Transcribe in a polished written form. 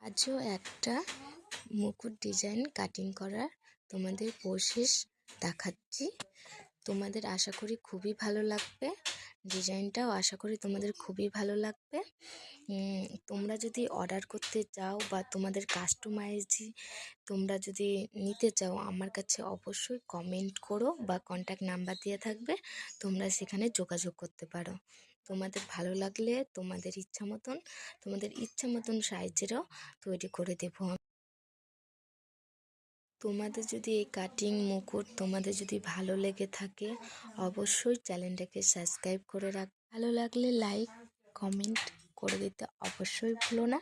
আজও একটা মুকুট ডিজাইন কাটিং করার তোমাদের প্রসেস দেখাচ্ছি। তোমাদের আশা করি খুবই ভালো লাগবে, ডিজাইনটাও আশা করি তোমাদের খুবই ভালো লাগবে। তোমরা যদি অর্ডার করতে চাও বা তোমাদের কাস্টমাইজি তোমরা যদি নিতে চাও, আমার কাছে অবশ্যই কমেন্ট করো বা কন্ট্যাক্ট নাম্বার দেওয়া থাকবে, তোমরা সেখানে যোগাযোগ করতে পারো। তোমাদের ভালো লাগলে তোমাদের ইচ্ছা মতন সাইজেরও তৈরি করে দেবো। তোমাদের যদি এই কাটিং মুকুট তোমাদের যদি ভালো লেগে থাকে, অবশ্যই চ্যানেলটাকে সাবস্ক্রাইব করে ভালো লাগলে লাইক কমেন্ট করে দিতে অবশ্যই ভুলো না।